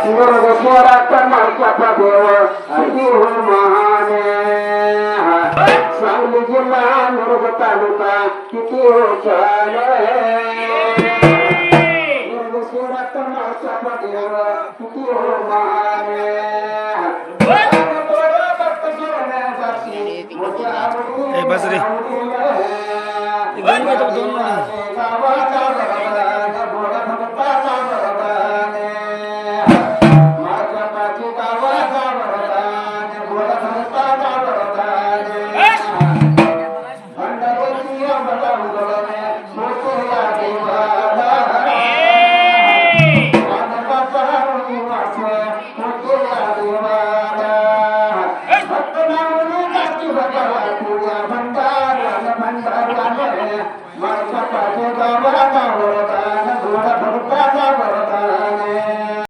मुरगेश्वराचा मालकाचा देव किती हो महाने सांगली जिल्हा मुरग तालुका किती हो छान मुरगेश्वराचा मालकाचा देव किती हो महाने बस रे.